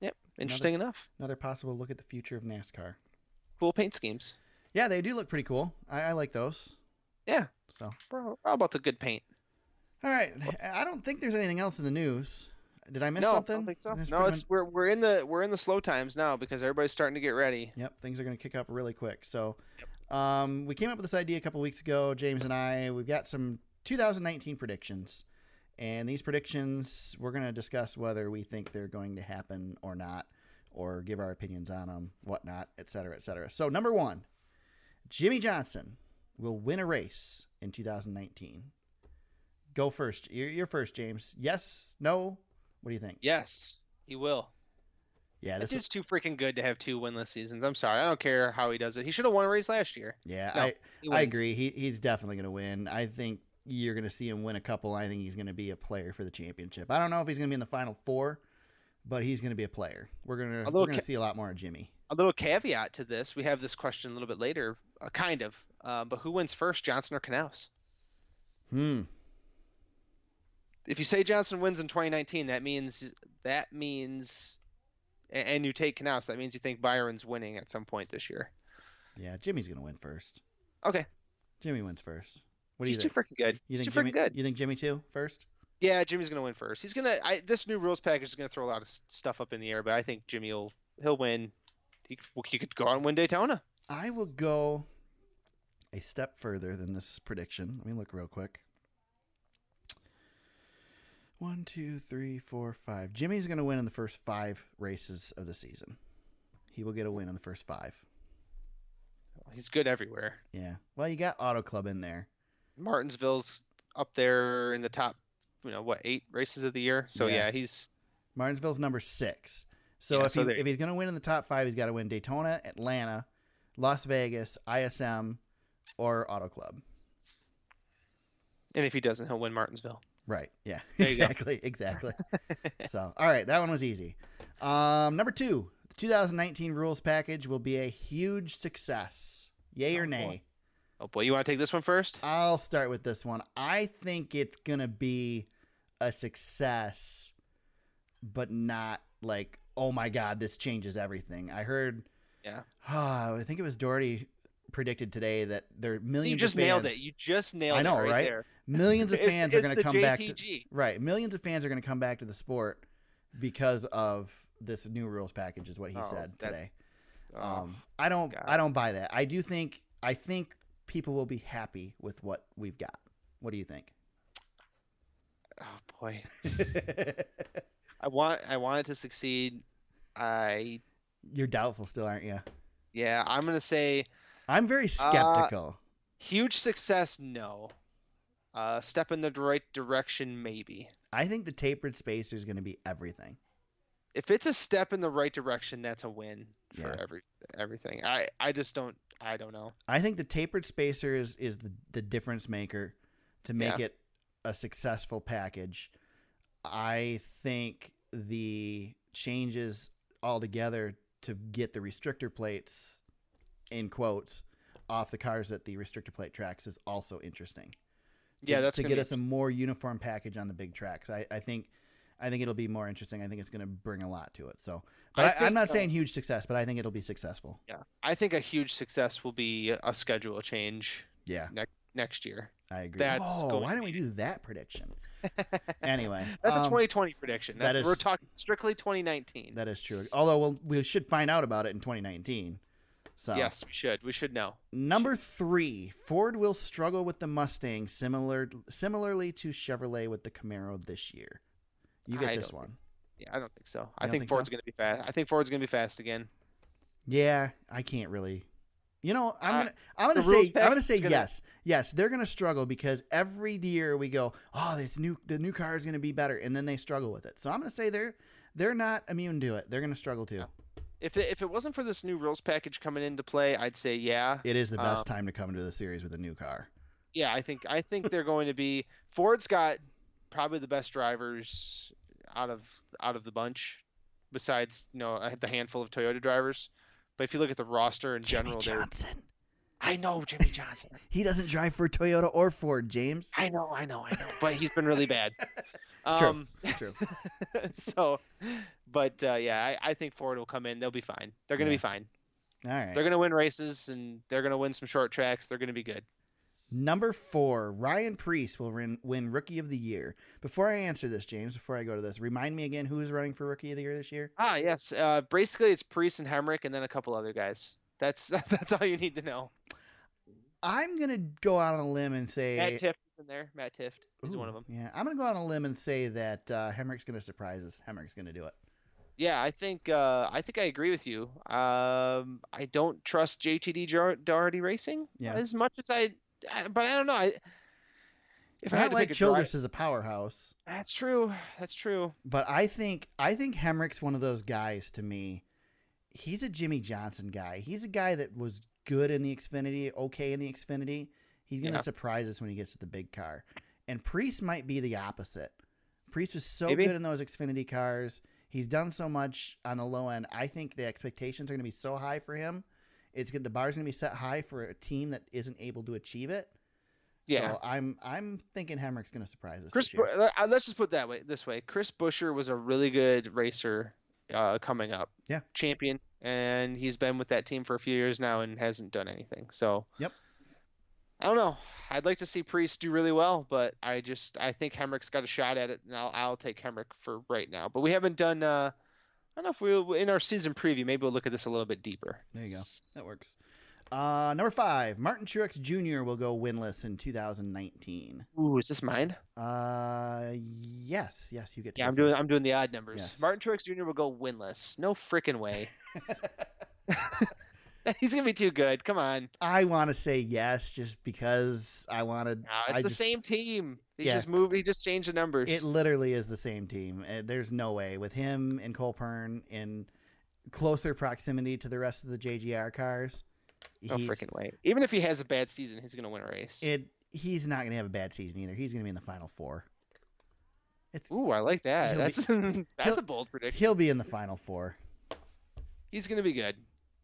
Yep, interesting enough. Another possible look at the future of NASCAR. Cool paint schemes. Yeah, they do look pretty cool. I like those. Yeah. So, how about the good paint? All right. I don't think there's anything else in the news. Did I miss something? I don't think so. No, we're in the slow times now because everybody's starting to get ready. Yep, things are going to kick up really quick. So, we came up with this idea a couple weeks ago, James and I. We've got some 2019 predictions. And these predictions, we're going to discuss whether we think they're going to happen or not, or give our opinions on them, whatnot, et cetera, et cetera. So, number 1, Jimmie Johnson will win a race in 2019. Go first. You're first, James. Yes? No? What do you think? Yes, he will. Yeah, this dude's too freaking good to have 2 winless seasons. I'm sorry. I don't care how he does it. He should have won a race last year. Yeah, I agree. He's definitely going to win. I think you're going to see him win a couple. I think he's going to be a player for the championship. I don't know if he's going to be in the final 4, but he's going to be a player. We're going to see a lot more of Jimmy. A little caveat to this. We have this question a little bit later, kind of. But who wins first, Johnson or Knaus? If you say Johnson wins in 2019, that means, and you take Knaus, that means you think Byron's winning at some point this year. Yeah, Jimmy's going to win first. Okay. Jimmy wins first. What do you think? He's too freaking good. He's too freaking good. You think Jimmy too first? Yeah, Jimmy's going to win first. He's going to this new rules package is going to throw a lot of stuff up in the air, but I think Jimmy he'll win. He could go out and win Daytona. I will go a step further than this prediction. Let me look real quick. 1, 2, 3, 4, 5. Jimmy's going to win in the first 5 races of the season. He will get a win in the first 5. He's good everywhere. Yeah. Well, you got Auto Club in there. Martinsville's up there in the top, 8 races of the year. So yeah, he's Martinsville's number 6. So if he's going to win in the top 5, he's got to win Daytona, Atlanta, Las Vegas, ISM, or Auto Club. And if he doesn't, he'll win Martinsville. Right. Yeah. Exactly. So, all right, that one was easy. Number 2, the 2019 rules package will be a huge success. Yay or nay? Boy, you want to take this one first? I'll start with this one. I think it's going to be a success, but not like, oh my God, this changes everything. I heard, I think it was Doherty predicted today that there are millions of fans. You just nailed it. You just nailed it right there. Millions of fans are going to come back. Right. Millions of fans are going to come back to the sport because of this new rules package is what he said today. I don't buy that. I think people will be happy with what we've got. What do you think? Oh boy. I want it to succeed. You're doubtful still, aren't you? Yeah, I'm going to say I'm very skeptical. Huge success, no. Step in the right direction, maybe. I think the tapered spacer is going to be everything. if it's a step in the right direction, that's a win for Yeah. everything. I just don't know. I think the tapered spacer is the difference maker to make Yeah. it a successful package. I think the changes altogether to get the restrictor plates, in quotes, off the cars at the restrictor plate tracks is also interesting. Yeah, that's to gonna get be us a more uniform package on the big tracks. I think it'll be more interesting. I think it's going to bring a lot to it. So, but I'm not saying huge success, but I think it'll be successful. Yeah, I think a huge success will be a schedule change. Yeah, next year. I agree. That's Why don't we do that prediction? Anyway, that's a 2020 prediction. We're talking strictly 2019. That is true. Although we should find out about it in 2019. So yes, we should. We should know. Number 3, Ford will struggle with the Mustang similarly to Chevrolet with the Camaro this year. You get this one. Yeah, I don't think so. I think Ford's going to be fast. I think Ford's going to be fast again. Yeah, I can't really. I'm gonna say yes. Yes, they're gonna struggle because every year we go, oh, the new car is gonna be better, and then they struggle with it. So I'm gonna say they're not immune to it. They're gonna struggle too. If it wasn't for this new rules package coming into play, I'd say yeah. It is the best time to come into the series with a new car. Yeah, I think they're going to be. Ford's got probably the best drivers out of the bunch, besides the handful of Toyota drivers. But if you look at the roster in general, Johnson. I know Jimmy Johnson. He doesn't drive for Toyota or Ford, James. I know. But he's been really bad. True. So, but I think Ford will come in. They'll be fine. They're going to be fine. All right. They're going to win races, and they're going to win some short tracks. They're going to be good. Number 4, Ryan Preece will win Rookie of the Year. Before I answer this, James, before I go to this, remind me again who is running for Rookie of the Year this year? Yes. Basically, it's Preece and Hemrick, and then a couple other guys. That's all you need to know. I'm gonna go out on a limb and say Matt Tift is in there. Matt Tift is one of them. Yeah, I'm gonna go out on a limb and say that Hemrick's gonna surprise us. Hemrick's gonna do it. Yeah, I think I agree with you. I don't trust JTD Doherty Racing as much as but I don't know. If I had to pick Childress is a powerhouse. That's true. But I think Hemrick's one of those guys to me. He's a Jimmy Johnson guy. He's a guy that was good in the Xfinity, okay in the Xfinity. He's going to surprise us when he gets to the big car. And Preece might be the opposite. Preece was so good in those Xfinity cars. He's done so much on the low end. I think the expectations are going to be so high for him. The bar's going to be set high for a team that isn't able to achieve it. Yeah, so I'm thinking Hemrick's going to surprise us. Let's just put this way. Chris Buescher was a really good racer coming up. Yeah, champion, and he's been with that team for a few years now and hasn't done anything. So yep. I don't know. I'd like to see Preece do really well, but I think Hemrick's got a shot at it, and I'll take Hemrick for right now. But we haven't done. I don't know if we'll in our season preview. Maybe we'll look at this a little bit deeper. There you go. That works. Number 5, Martin Truex Jr. will go winless in 2019. Ooh, is this mine? Yes, you get to I'm doing the odd numbers. Yes. Martin Truex Jr. will go winless. No freaking way. He's gonna be too good. Come on. I want to say yes, just because I want to. No, it's the same team. He just changed the numbers. It literally is the same team. There's no way with him and Colpern in closer proximity to the rest of the JGR cars. No freaking way. Even if he has a bad season, he's going to win a race. He's not going to have a bad season either. He's going to be in the Final 4. Ooh, I like that. That's a bold prediction. He'll be in the Final 4. He's going to be good.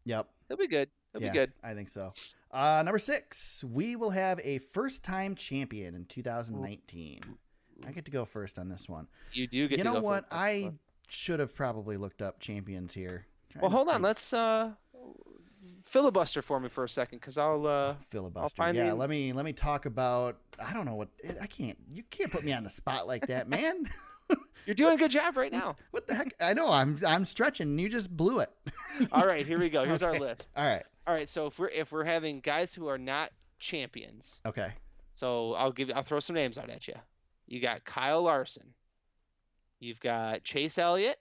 Yep. He'll be good. He'll be good. I think so. Number 6, we will have a first-time champion in 2019. Ooh. I get to go first on this one. You do get to go first. You know what? I should have probably looked up champions here. Well, hold on. Let's filibuster for me for a second, because I'll filibuster. Let me talk about. I don't know what I can't. You can't put me on the spot like that, man. You're doing a good job right now. What the heck? I know I'm stretching. You just blew it. All right, here we go. Here's our list. All right. So if we're having guys who are not champions. Okay. So I'll throw some names out at you. You got Kyle Larson. You've got Chase Elliott.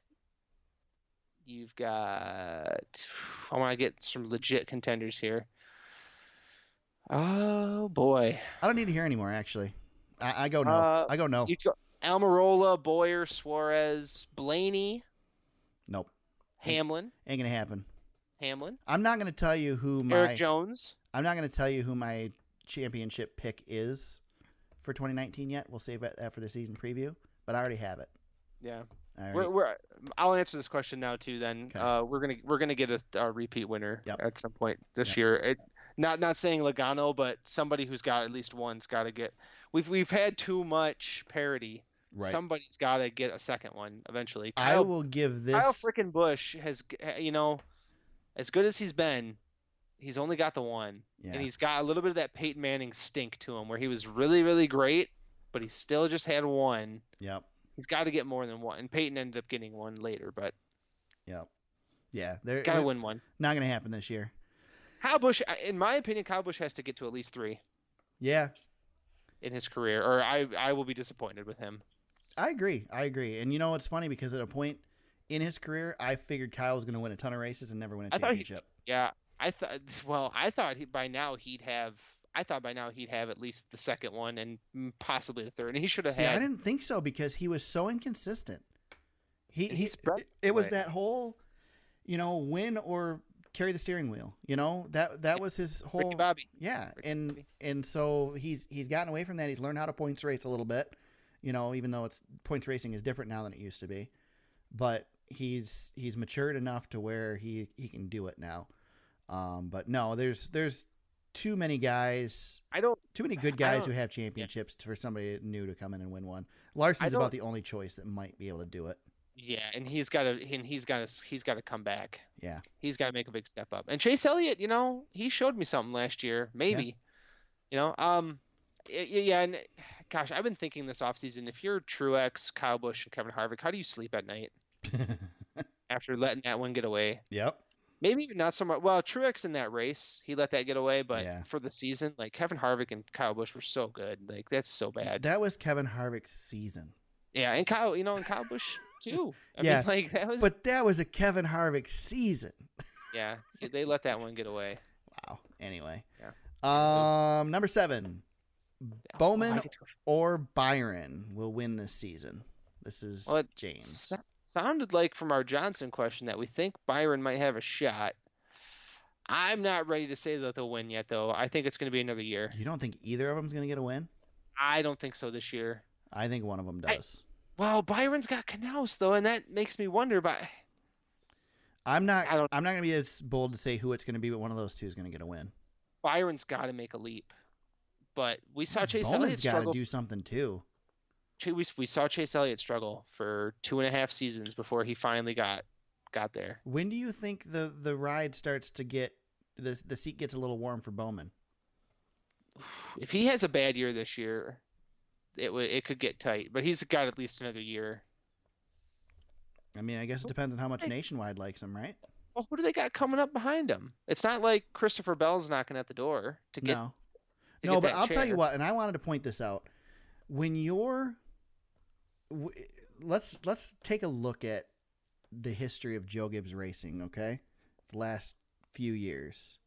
You've got. I want to get some legit contenders here. Oh boy. I don't need to hear anymore. Actually, I go no. I go no. Almirola, Boyer, Suarez, Blaney. Nope. Hamlin. Ain't gonna happen. Hamlin. I'm not gonna tell you who Eric Jones. I'm not gonna tell you who my championship pick is for 2019 yet. We'll save that for the season preview. But I already have it. Yeah. I'll answer this question now too. Then Okay. we're gonna get a repeat winner Yep. at some point this Yep. year. Not saying Logano, but somebody who's got at least one's got to get. We've had too much parity. Right. Somebody's got to get a second one eventually. I will give this. Kyle frickin' Busch has, as good as he's been, he's only got the one, and he's got a little bit of that Peyton Manning stink to him, where he was really, really great, but he still just had one. Yep. He's got to get more than one, and Peyton ended up getting one later, but yep. Yeah, got to win one. Not gonna happen this year. Kyle Busch, in my opinion, Kyle Busch has to get to at least 3. Yeah. In his career, or I will be disappointed with him. I agree. And you know, it's funny because at a point in his career, I figured Kyle was going to win a ton of races and never win a championship. I thought by now he'd have at least the second one and possibly the third. And he should have had. I didn't think so because he was so inconsistent. It was that whole, win or carry the steering wheel. That was his whole. Ricky Bobby. Yeah, and so he's gotten away from that. He's learned how to points race a little bit. Even though points racing is different now than it used to be, but he's matured enough to where he can do it now. But no, there's too many guys. Too many good guys who have championships for somebody new to come in and win one. Larson's about the only choice that might be able to do it. Yeah, and he's got to come back. Yeah, he's got to make a big step up. And Chase Elliott, he showed me something last year. Maybe, yeah, and gosh, I've been thinking this offseason, if you're Truex, Kyle Busch, and Kevin Harvick, how do you sleep at night after letting that one get away? Yep. Maybe not so much. Well, Truex in that race, he let that get away, but for the season, like Kevin Harvick and Kyle Busch were so good. Like that's so bad. That was Kevin Harvick's season. Yeah, and Kyle Busch too. I mean, like that was a Kevin Harvick season. Yeah, they let that one get away. Wow. Anyway. Yeah. Number 7. Bowman or Byron will win this season. This is James. Sounded like from our Johnson question that we think Byron might have a shot. I'm not ready to say that they'll win yet, though. I think it's going to be another year. You don't think either of them is going to get a win? I don't think so this year. I think one of them does. Well, Byron's got Knaus, though, and that makes me wonder. But I'm not going to be as bold to say who it's going to be, but one of those two is going to get a win. Byron's got to make a leap. But we saw Chase Bowman's Elliott struggle. Got to do something too. We saw Chase Elliott struggle for 2.5 seasons before he finally got there. When do you think the ride starts to get the seat gets a little warm for Bowman? If he has a bad year this year, it could get tight. But he's got at least another year. I mean, I guess it depends on how much Nationwide likes him, right? Well, who do they got coming up behind him? It's not like Christopher Bell's knocking at the door to get. No, but I'll tell you what, and I wanted to point this out. When let's take a look at the history of Joe Gibbs Racing, okay? The last few years.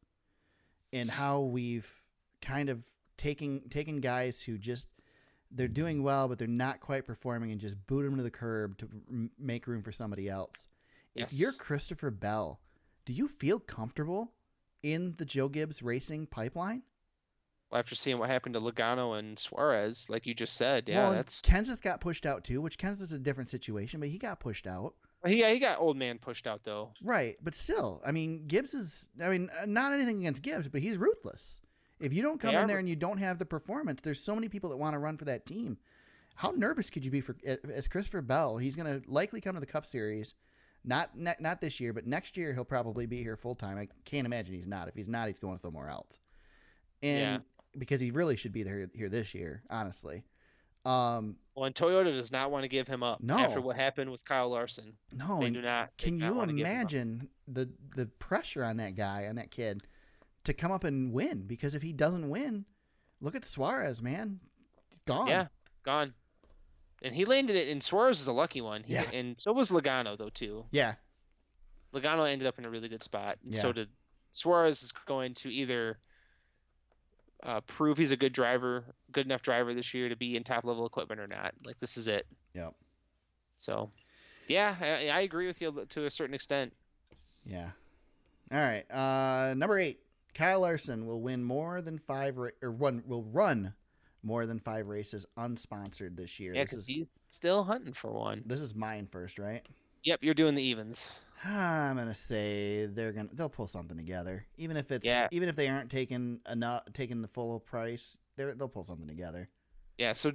And how we've kind of taken guys who just they're doing well, but they're not quite performing and just boot them to the curb to make room for somebody else. Yes. If you're Christopher Bell, do you feel comfortable in the Joe Gibbs Racing pipeline? Well, after seeing what happened to Logano and Suarez, like you just said, Kenseth got pushed out too, which Kenseth is a different situation, but he got pushed out. He got old man pushed out though. Right, but still, I mean, not anything against Gibbs, but he's ruthless. If you don't come in there and you don't have the performance, there's so many people that want to run for that team. How nervous could you be as Christopher Bell? He's going to likely come to the Cup Series, not this year, but next year he'll probably be here full time. I can't imagine he's not. If he's not, he's going somewhere else. And because he really should be here this year, honestly. And Toyota does not want to give him up after what happened with Kyle Larson. No, they do not. Can you imagine the pressure on that guy, on that kid, to come up and win? Because if he doesn't win, look at Suarez, man. He's gone. Yeah, gone. And he landed it, and Suarez is a lucky one. And so was Logano, though, too. Yeah. Logano ended up in a really good spot. Yeah. So did Suarez. Is going to either prove he's a good enough driver this year to be in top level equipment or not. Like, this is it. Yep. So Yeah, I agree with you to a certain extent. Yeah. All right. Number 8. Kyle Larson will win more than 5 will run more than 5 races unsponsored this year. Yeah, because he's still hunting for one. This is mine first, right? Yep, you're doing the evens. I'm gonna say they'll pull something together, even if they aren't taking the full price. They'll pull something together. Yeah, so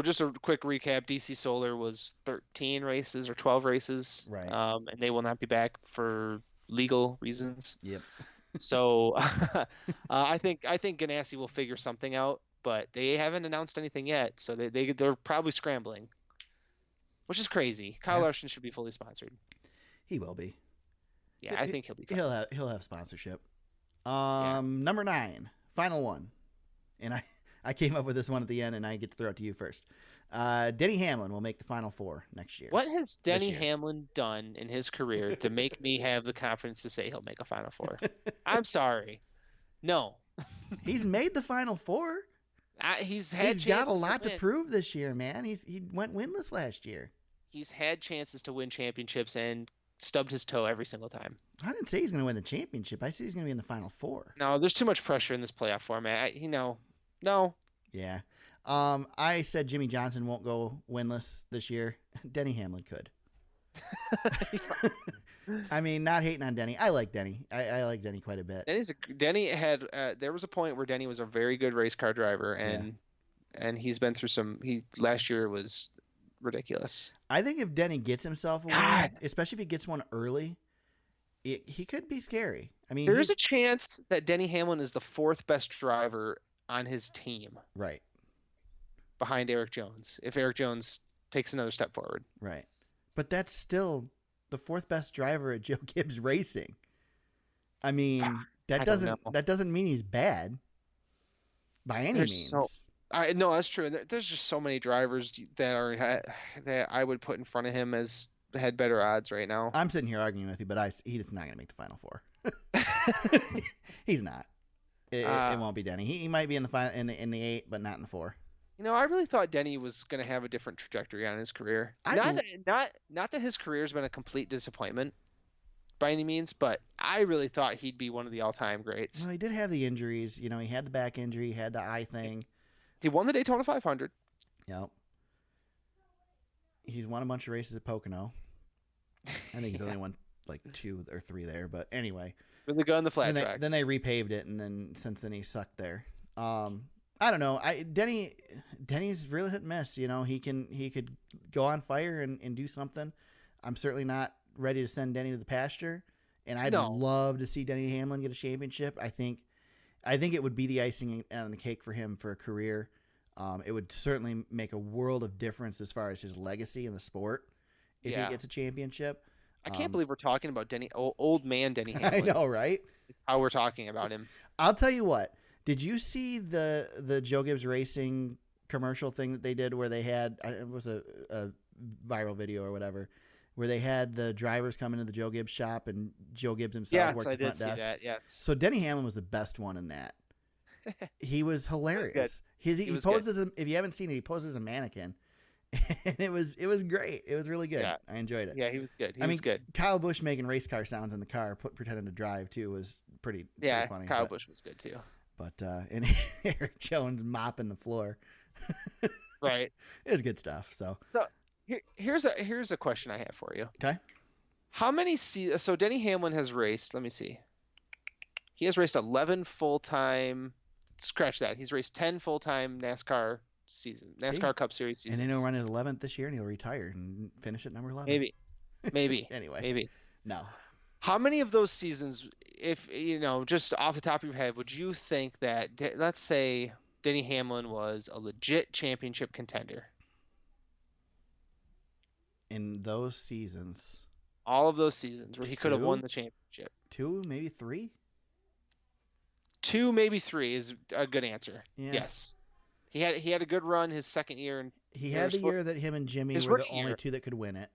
just a quick recap: DC Solar was 13 races or 12 races, Right. And they will not be back for legal reasons. Yep. So I think Ganassi will figure something out, but they haven't announced anything yet, so they're probably scrambling, which is crazy. Kyle Larson should be fully sponsored. He will be. Yeah, I think he'll be. He'll have sponsorship. Number 9, final one, and I came up with this one at the end, and I get to throw it to you first. Denny Hamlin will make the Final 4 next year. What has Denny Hamlin done in his career to make me have the confidence to say he'll make a Final 4? I'm sorry. No. He's made the Final 4. He's got a lot to prove this year, man. He went winless last year. He's had chances to win championships and stubbed his toe every single time. I didn't say he's going to win the championship. I said he's going to be in the Final 4. No, there's too much pressure in this playoff format. No. Yeah. I said Jimmy Johnson won't go winless this year. Denny Hamlin could. I mean, not hating on Denny. I like Denny. I like Denny quite a bit. There was a point where Denny was a very good race car driver, and he's been through last year was ridiculous. I think if Denny gets himself a win, especially if he gets one early, he could be scary. I mean, there's a chance that Denny Hamlin is the 4th best driver on his team. Right. Behind Eric Jones, if Eric Jones takes another step forward. Right. But that's still the 4th best driver at Joe Gibbs Racing. I mean, that doesn't mean he's bad by any means. No, that's true. There's just so many drivers that I would put in front of him as had better odds right now. I'm sitting here arguing with you, but he's not going to make the Final 4. He's not. It won't be Denny. He might be in the final in the 8, but not in the 4. I really thought Denny was going to have a different trajectory on his career. Not that his career's been a complete disappointment by any means, but I really thought he'd be one of the all-time greats. Well, he did have the injuries. He had the back injury, he had the eye thing. He won the Daytona 500. Yep. He's won a bunch of races at Pocono. I think he's only won like 2 or 3 there, but anyway. Really good on the flat track. Then they repaved it, and then since then he sucked there. I don't know. Denny's really hit and miss. He could go on fire and do something. I'm certainly not ready to send Denny to the pasture, and I'd love to see Denny Hamlin get a championship. I think it would be the icing on the cake for him for a career. It would certainly make a world of difference as far as his legacy in the sport if he gets a championship. I can't believe we're talking about old man Denny Hamlin. I know, right? How we're talking about him. I'll tell you what. Did you see the Joe Gibbs Racing commercial thing that they did where they had, it was a viral video or whatever, where they had the drivers come into the Joe Gibbs shop and Joe Gibbs himself worked the front desk? That, yes. So Denny Hamlin was the best one in that. He was hilarious. He posed as if you haven't seen it, he posed as a mannequin. And it was great. It was really good. Yeah. I enjoyed it. Yeah, he was good. He was good. Kyle Busch making race car sounds in the car, pretending to drive too, was pretty funny. Kyle Busch was good too. But and Eric Jones mopping the floor. Right. It was good stuff. So here's a question I have for you. Okay. How many so Denny Hamlin has raced, let me see. He has raced 11 full-time, scratch that. He's raced 10 full-time NASCAR Cup Series seasons. And then he'll run his 11th this year and he'll retire and finish at number 11. Maybe. Anyway. Maybe. No. How many of those seasons, if just off the top of your head, would you think that, let's say, Denny Hamlin was a legit championship contender? In those seasons. All of those seasons where he could have won the championship. 2, maybe 3? 2, maybe 3 is a good answer. Yeah. Yes. He had a good run his second year. And he had the year that him and Jimmy were the only 2 that could win it.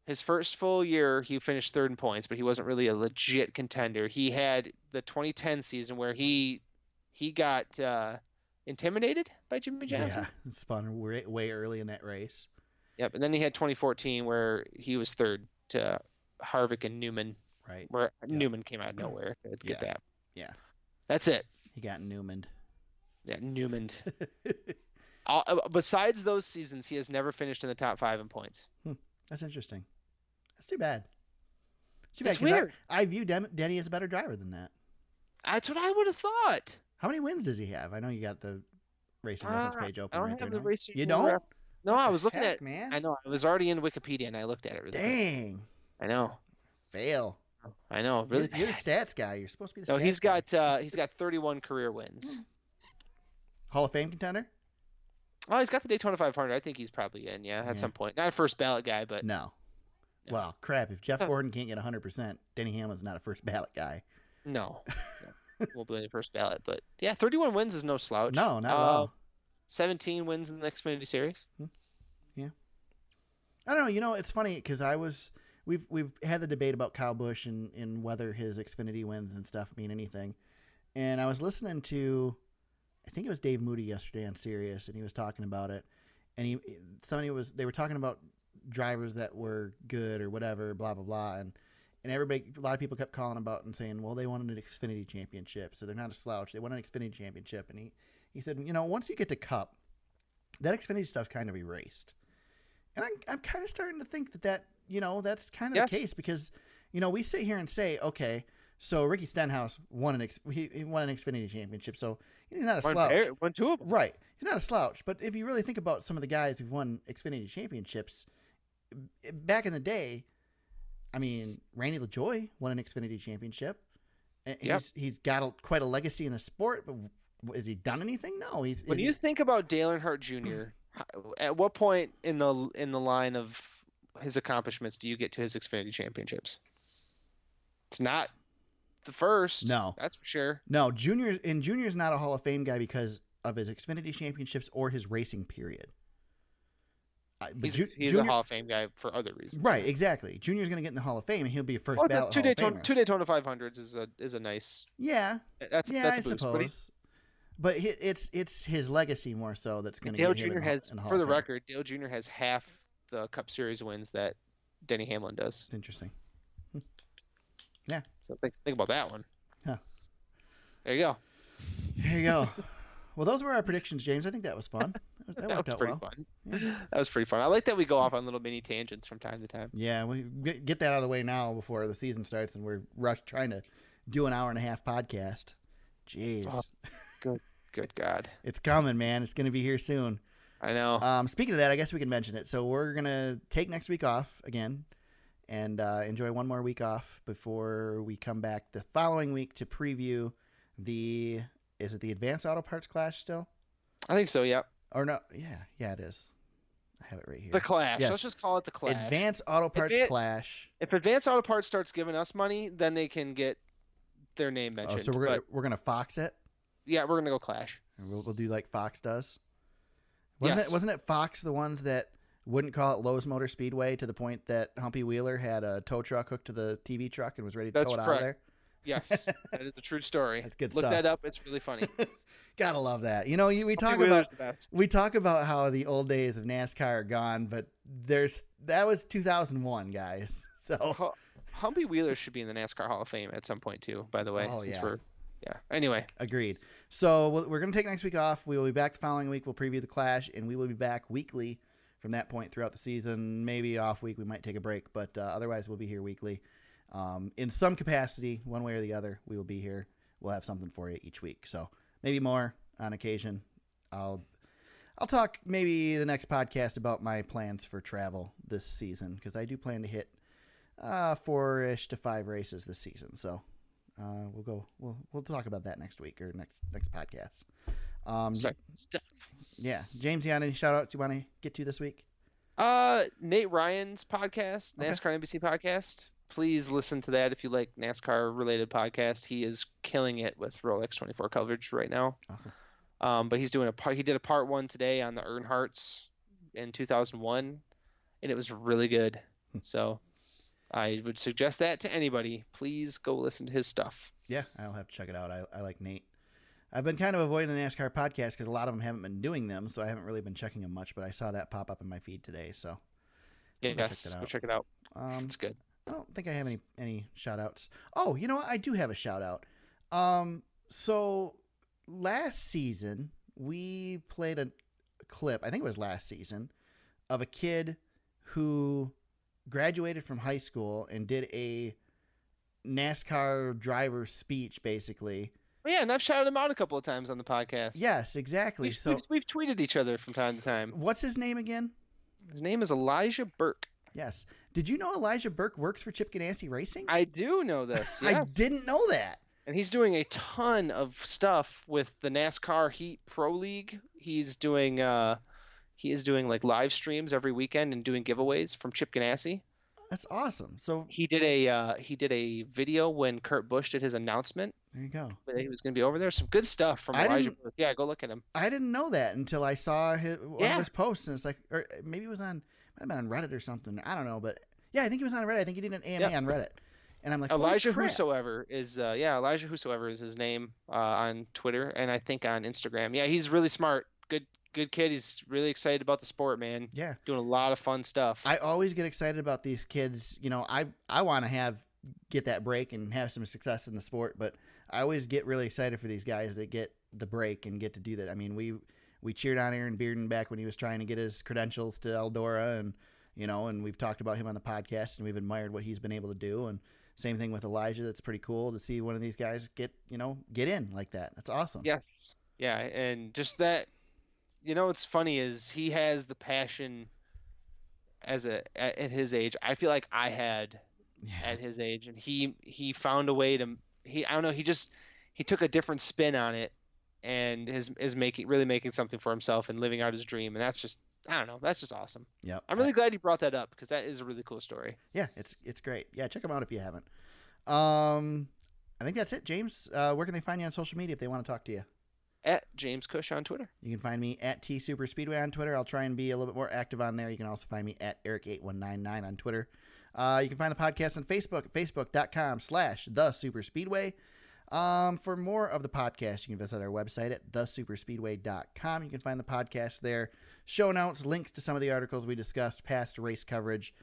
His first full year, he finished 3rd in points, but he wasn't really a legit contender. He had the 2010 season where he got intimidated by Jimmy Johnson. Yeah, spun way early in that race. Yep. And then he had 2014 where he was third to Harvick and Newman, Right. where Yep. Newman came out of nowhere to get Yeah. that. Yeah. That's it. He got Newmaned. Yeah, Newman. Besides those seasons, he has never finished in the top 5 in points. That's interesting. That's too bad. It's too It's bad because weird. I view Denny as a better driver than that. That's what I would have thought. How many wins does he have? I know you got the racing reference page open I don't right have there. the No? racing You don't? ref- No, I What was the looking heck, at. man. I know. I was already in Wikipedia and I looked at it. Really quick. Dang. I know. Fail. I know. Really. You're the stats guy. You're supposed to be the No, stats guy. he's got 31 career wins. Hall of Fame contender? Oh, he's got the Daytona 500. I think he's probably in. Yeah, at some point. Not a first ballot guy, but No. Well, crap. If Jeff Gordon can't get 100%, Denny Hamlin's not a first ballot guy. no. Won't be in the first ballot, but yeah, 31 wins is no slouch. No, not at all. 17 wins in the Xfinity Series. Yeah. I don't know. You know, it's funny because we've had the debate about Kyle Busch and whether his Xfinity wins and stuff mean anything. And I was listening to, I think it was Dave Moody yesterday on Sirius, and he was talking about it. And they were talking about drivers that were good or whatever, blah blah blah, and a lot of people kept calling about and saying, well, they won an Xfinity championship, so they're not a slouch. They won an Xfinity championship, and he said, you know, once you get to Cup, that Xfinity stuff's kind of erased. And I'm kind of starting to think that you know, that's kind of the case because, you know, we sit here and say, okay, so Ricky Stenhouse won an Xfinity championship, so he's not a slouch. Won 2 of them. Right. He's not a slouch. But if you really think about some of the guys who've won Xfinity championships, back in the day, I mean, Randy LaJoy won an Xfinity championship. He's got quite a legacy in the sport, but has he done anything? No. When you think about Dale Earnhardt Jr., at what point in the line of his accomplishments do you get to his Xfinity championships? It's not the first. No. That's for sure. No, Junior's not a Hall of Fame guy because of his Xfinity championships or his racing period. He's Junior, a Hall of Fame guy for other reasons. Right, exactly. Junior's going to get in the Hall of Fame, and he'll be a first ballot two Hall of Famer. 2 Daytona 500s is a nice. Yeah, that's I a boost. suppose. But it's his legacy more so that's going to Dale get him Jr. in has, the Hall for of the Fame. record, Dale Jr. has half the Cup Series wins that Denny Hamlin does. It's interesting. Yeah. So think about that one. Huh. There you go. There you go. Well, those were our predictions, James. I think that was fun. That worked was out pretty well. fun. Yeah. That was pretty fun. I like that we go off on little mini tangents from time to time. Yeah, we get that out of the way now before the season starts, and we're trying to do an hour and a half podcast. Jeez. Oh, good God. It's coming, man. It's going to be here soon. I know. Speaking of that, I guess we can mention it. So we're going to take next week off again and enjoy one more week off before we come back the following week to preview is it the Advanced Auto Parts Clash still? I think so, yeah. Or no? Yeah, it is. I have it right here. The Clash. Yes. Let's just call it the Clash. Advanced Auto Parts Clash. If Advanced Auto Parts starts giving us money, then they can get their name mentioned. So we're gonna Fox it? Yeah, we're going to go Clash. We'll do like Fox does. Yes. Wasn't it Fox the ones that wouldn't call it Lowe's Motor Speedway to the point that Humpy Wheeler had a tow truck hooked to the TV truck and was ready to tow it out of there? Yes, that is a true story. That's good Look stuff. that up. It's really funny. Gotta love that. You know, we talk about how the old days of NASCAR are gone, but that was 2001, guys. So Humpy Wheeler should be in the NASCAR Hall of Fame at some point too. By the way, Anyway, agreed. So we're gonna take next week off. We will be back the following week. We'll preview the Clash, and we will be back weekly from that point throughout the season. Maybe off week, we might take a break, but otherwise we'll be here weekly. In some capacity, one way or the other, we will be here. We'll have something for you each week. So maybe more on occasion. I'll talk maybe the next podcast about my plans for travel this season, because I do plan to hit 4-ish to 5 races this season. So we'll talk about that next week or next podcast. Stuff. Yeah, James, you got any shout outs you want to get to this week? Nate Ryan's podcast, NASCAR NBC podcast. Please listen to that if you like NASCAR related podcasts. He is killing it with Rolex 24 coverage right now. Awesome. But he did a part 1 today on the Earnhardts in 2001, and it was really good. So I would suggest that to anybody. Please go listen to his stuff. Yeah, I'll have to check it out. I like Nate. I've been kind of avoiding the NASCAR podcast because a lot of them haven't been doing them, so I haven't really been checking them much. But I saw that pop up in my feed today, so Yes, go check it out. It's good. I don't think I have any shout outs. Oh, you know what? I do have a shout out. So last season we played a clip, I think it was last season, of a kid who graduated from high school and did a NASCAR driver speech, basically. Oh, yeah, and I've shouted him out a couple of times on the podcast. Yes, exactly. We've tweeted each other from time to time. What's his name again? His name is Elijah Burke. Yes. Did you know Elijah Burke works for Chip Ganassi Racing? I do know this. Yeah. I didn't know that. And he's doing a ton of stuff with the NASCAR Heat Pro League. He is doing like live streams every weekend and doing giveaways from Chip Ganassi. That's awesome. So he did a video when Kurt Busch did his announcement. There you go. That he was going to be over there. Some good stuff from Elijah Burke. Yeah, go look at him. I didn't know that until I saw one of his posts, and it's like, or maybe it was might have been on Reddit or something. I don't know, but yeah, I think he was on Reddit. I think he did an AMA on Reddit. And I'm like, Elijah Whosoever is Elijah Whosoever is his name on Twitter and I think on Instagram. Yeah, he's really smart. Good kid. He's really excited about the sport, man. Yeah. Doing a lot of fun stuff. I always get excited about these kids. You know, I want to get that break and have some success in the sport, but I always get really excited for these guys that get the break and get to do that. I mean, we cheered on Aaron Bearden back when he was trying to get his credentials to Eldora, and and we've talked about him on the podcast and we've admired what he's been able to do. And same thing with Elijah. That's pretty cool to see one of these guys get in like that. That's awesome. Yeah. Yeah. And just that, what's funny is he has the passion at his age. I feel like I had at his age, and he found a way to, I don't know. He took a different spin on it and is really making something for himself and living out his dream. And that's just, I don't know. That's just awesome. Yeah. I'm really glad you brought that up because that is a really cool story. Yeah, it's great. Yeah, check them out if you haven't. I think that's it, James. Where can they find you on social media if they want to talk to you? At James Cush on Twitter. You can find me at TSuperspeedway on Twitter. I'll try and be a little bit more active on there. You can also find me at Eric8199 on Twitter. You can find the podcast on Facebook at facebook.com/thesuperspeedway. For more of the podcast, you can visit our website at thesuperspeedway.com. You can find the podcast there, show notes, links to some of the articles we discussed, past race coverage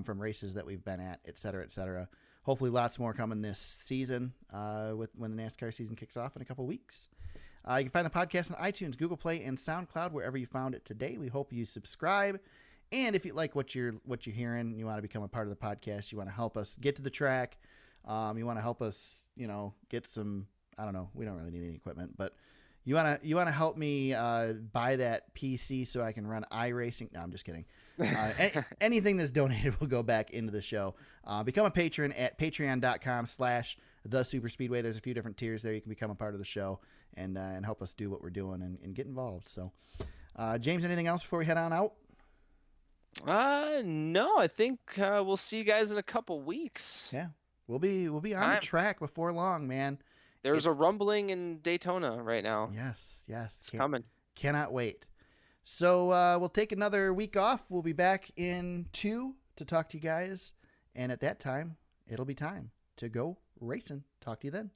from races that we've been at, et cetera, et cetera. Hopefully lots more coming this season when the NASCAR season kicks off in a couple weeks. You can find the podcast on iTunes, Google Play, and SoundCloud, wherever you found it today. We hope you subscribe. And if you like what you're hearing, you want to become a part of the podcast, you want to help us get to the track, you want to help us, get some, I don't know, we don't really need any equipment, but you want to help me buy that PC so I can run iRacing. No, I'm just kidding. Anything that's donated will go back into the show. Become a patron at patreon.com/thesuperspeedway. There's a few different tiers there. You can become a part of the show and help us do what we're doing and get involved. So, James, anything else before we head on out? No, I think we'll see you guys in a couple weeks. Yeah, we'll be on the track before long, man. There's a rumbling in Daytona right now. Yes, it's coming. Cannot wait. So we'll take another week off. We'll be back in 2 to talk to you guys, and at that time, it'll be time to go racing. Talk to you then.